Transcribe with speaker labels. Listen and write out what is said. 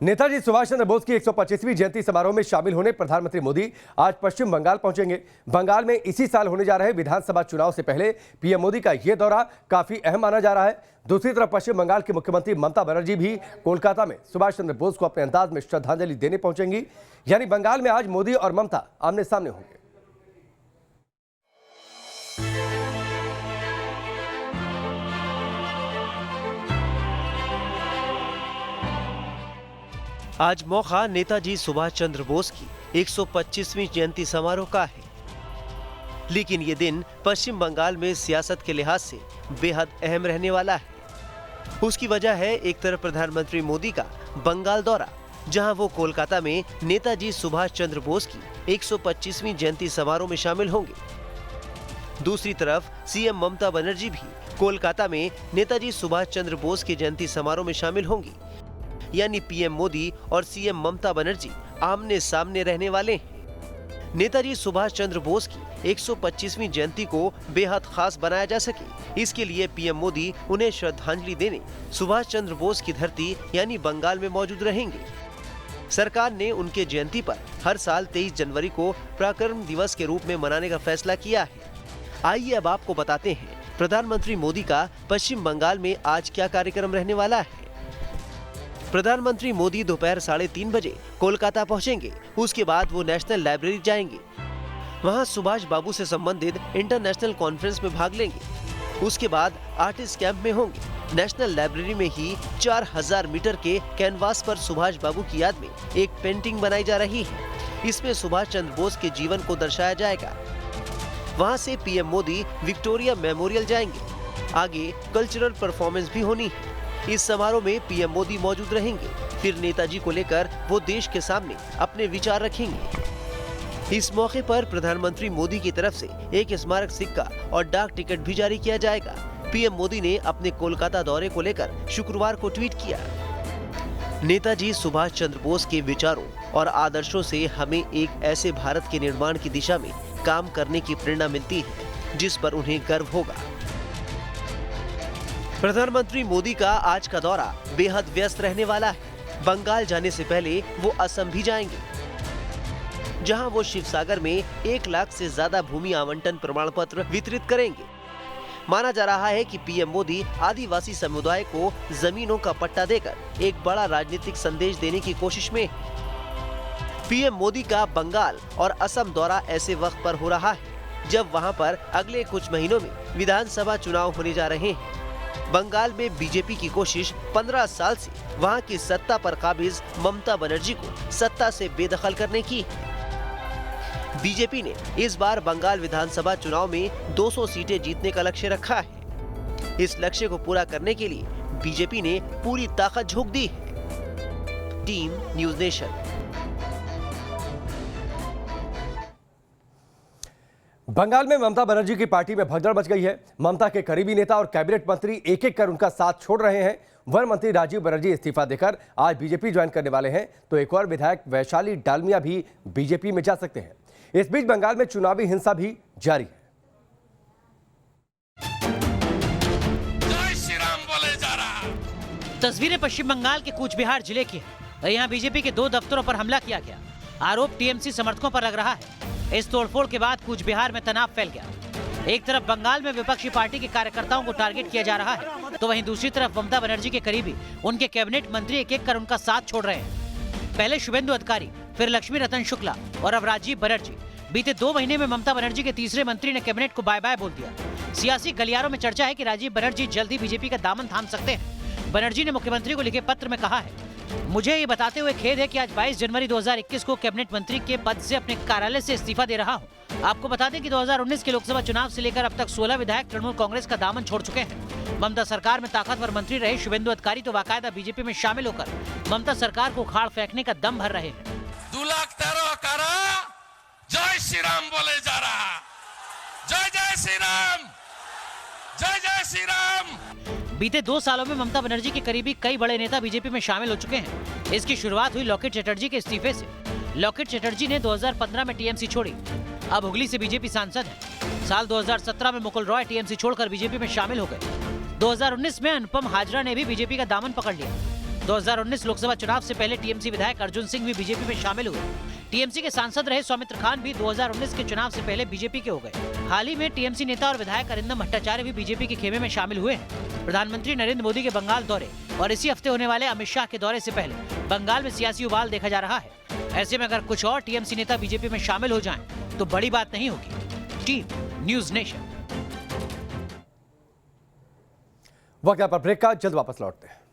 Speaker 1: नेताजी सुभाष चंद्र बोस की 125वीं जयंती समारोह में शामिल होने प्रधानमंत्री मोदी आज पश्चिम बंगाल पहुंचेंगे। बंगाल में इसी साल होने जा रहे विधानसभा चुनाव से पहले पीएम मोदी का यह दौरा काफी अहम माना जा रहा है। दूसरी तरफ पश्चिम बंगाल की मुख्यमंत्री ममता बनर्जी भी कोलकाता में सुभाष चंद्र बोस को अपने अंदाज में श्रद्धांजलि देने पहुंचेंगी। यानी बंगाल में आज मोदी और ममता आमने सामने होंगे।
Speaker 2: आज मौका नेताजी सुभाष चंद्र बोस की 125वीं जयंती समारोह का है, लेकिन ये दिन पश्चिम बंगाल में सियासत के लिहाज से बेहद अहम रहने वाला है। उसकी वजह है एक तरफ प्रधानमंत्री मोदी का बंगाल दौरा, जहां वो कोलकाता में नेताजी सुभाष चंद्र बोस की 125वीं जयंती समारोह में शामिल होंगे। दूसरी तरफ सीएम ममता बनर्जी भी कोलकाता में नेताजी सुभाष चंद्र बोस की जयंती समारोह में शामिल होंगी। यानी पीएम मोदी और सीएम ममता बनर्जी आमने सामने रहने वाले हैं। नेताजी सुभाष चंद्र बोस की 125वीं जयंती को बेहद खास बनाया जा सके, इसके लिए पीएम मोदी उन्हें श्रद्धांजलि देने सुभाष चंद्र बोस की धरती यानी बंगाल में मौजूद रहेंगे। सरकार ने उनके जयंती पर हर साल 23 जनवरी को पराक्रम दिवस के रूप में मनाने का फैसला किया है। आइए अब आपको बताते हैं प्रधानमंत्री मोदी का पश्चिम बंगाल में आज क्या कार्यक्रम रहने वाला है। प्रधानमंत्री मोदी दोपहर 3:30 बजे कोलकाता पहुंचेंगे। उसके बाद वो नेशनल लाइब्रेरी जाएंगे। वहां सुभाष बाबू से संबंधित इंटरनेशनल कॉन्फ्रेंस में भाग लेंगे। उसके बाद आर्टिस्ट कैंप में होंगे। नेशनल लाइब्रेरी में ही 4000 मीटर के कैनवास पर सुभाष बाबू की याद में एक पेंटिंग बनाई जा रही है। इसमें सुभाष चंद्र बोस के जीवन को दर्शाया जाएगा। वहां से पीएम मोदी विक्टोरिया मेमोरियल जाएंगे। आगे कल्चरल परफॉर्मेंस भी होनी है। इस समारोह में पीएम मोदी मौजूद रहेंगे। फिर नेताजी को लेकर वो देश के सामने अपने विचार रखेंगे। इस मौके पर प्रधानमंत्री मोदी की तरफ से एक स्मारक सिक्का और डाक टिकट भी जारी किया जाएगा। पीएम मोदी ने अपने कोलकाता दौरे को लेकर शुक्रवार को ट्वीट किया। नेताजी सुभाष चंद्र बोस के विचारों और आदर्शों से हमें एक ऐसे भारत के निर्माण की दिशा में काम करने की प्रेरणा मिलती है जिस पर उन्हें गर्व होगा। प्रधानमंत्री मोदी का आज का दौरा बेहद व्यस्त रहने वाला है। बंगाल जाने से पहले वो असम भी जाएंगे, जहां वो शिवसागर में 1 लाख से ज्यादा भूमि आवंटन प्रमाण पत्र वितरित करेंगे। माना जा रहा है कि पीएम मोदी आदिवासी समुदाय को जमीनों का पट्टा देकर एक बड़ा राजनीतिक संदेश देने की कोशिश में है। पीएम मोदी का बंगाल और असम दौरा ऐसे वक्त पर हो रहा है जब वहां पर अगले कुछ महीनों में विधानसभा चुनाव होने जा रहे हैं। बंगाल में बीजेपी की कोशिश 15 साल से वहां की सत्ता पर काबिज ममता बनर्जी को सत्ता से बेदखल करने की है। बीजेपी ने इस बार बंगाल विधानसभा चुनाव में 200 सीटें जीतने का लक्ष्य रखा है। इस लक्ष्य को पूरा करने के लिए बीजेपी ने पूरी ताकत झोंक दी है। Team news nation.
Speaker 1: बंगाल में ममता बनर्जी की पार्टी में भगदड़ मच गई है। ममता के करीबी नेता और कैबिनेट मंत्री एक एक कर उनका साथ छोड़ रहे हैं। वन मंत्री राजीव बनर्जी इस्तीफा देकर आज बीजेपी ज्वाइन करने वाले हैं, तो एक और विधायक वैशाली डालमिया भी बीजेपी में जा सकते हैं। इस बीच बंगाल में चुनावी हिंसा भी जारी है।
Speaker 3: जय श्री राम बोले जा रहा।
Speaker 4: तस्वीरें पश्चिम बंगाल के कूच बिहार जिले की है। यहाँ बीजेपी के 2 दफ्तरों पर हमला किया गया। आरोप टीएमसी समर्थकों पर लग रहा है। इस तोड़फोड़ के बाद कूच बिहार में तनाव फैल गया। एक तरफ बंगाल में विपक्षी पार्टी के कार्यकर्ताओं को टारगेट किया जा रहा है, तो वहीं दूसरी तरफ ममता बनर्जी के करीबी उनके कैबिनेट मंत्री एक एक कर उनका साथ छोड़ रहे हैं। पहले शुभेंदु अधिकारी, फिर लक्ष्मी रतन शुक्ला और अब राजीव बनर्जी। बीते 2 महीने में ममता बनर्जी के तीसरे मंत्री ने कैबिनेट को बाय बाय बोल दिया। सियासी गलियारों में चर्चा है कि राजीव बनर्जी जल्द ही बीजेपी का दामन थाम सकते हैं। बनर्जी ने मुख्यमंत्री को लिखे पत्र में कहा है, मुझे ये बताते हुए खेद है कि आज 22 जनवरी 2021 को कैबिनेट मंत्री के पद से अपने कार्यालय से इस्तीफा दे रहा हूं। आपको बता दें कि 2019 के लोकसभा चुनाव से लेकर अब तक 16 विधायक तृणमूल कांग्रेस का दामन छोड़ चुके हैं। ममता सरकार में ताकतवर मंत्री रहे शुभेंदु अधिकारी तो बाकायदा बीजेपी में शामिल होकर ममता सरकार को उखाड़ फेंकने का दम भर रहे हैं।
Speaker 3: 2 लाख 13 कारा जय श्री राम बोले जा रहा। जय जय श्री राम, जय जय श्री राम।
Speaker 4: बीते 2 सालों में ममता बनर्जी के करीबी कई बड़े नेता बीजेपी में शामिल हो चुके हैं। इसकी शुरुआत हुई लॉकेट चटर्जी के इस्तीफे से। लॉकेट चटर्जी ने 2015 में टीएमसी छोड़ी, अब हुगली से बीजेपी सांसद हैं। साल 2017 में मुकुल रॉय टीएमसी छोड़कर बीजेपी में शामिल हो गए। 2019 में अनुपम हाजरा ने भी बीजेपी का दामन पकड़ लिया। 2019 लोकसभा चुनाव से पहले टीएमसी विधायक अर्जुन सिंह भी बीजेपी में शामिल हुए। टीएमसी के सांसद रहे सौमित्र खान भी 2019 के चुनाव से पहले बीजेपी के हो गए। हाल ही में टीएमसी नेता और विधायक अरिंदम भट्टाचार्य भी बीजेपी के खेमे में शामिल हुए हैं। प्रधानमंत्री नरेंद्र मोदी के बंगाल दौरे और इसी हफ्ते होने वाले अमित शाह के दौरे से पहले बंगाल में सियासी उबाल देखा जा रहा है। ऐसे में अगर कुछ और टीएमसी नेता बीजेपी में शामिल हो जाएं, तो बड़ी बात नहीं होगी। Team news nation.
Speaker 1: वक्त पर ब्रेक का, जल्द वापस लौटते हैं।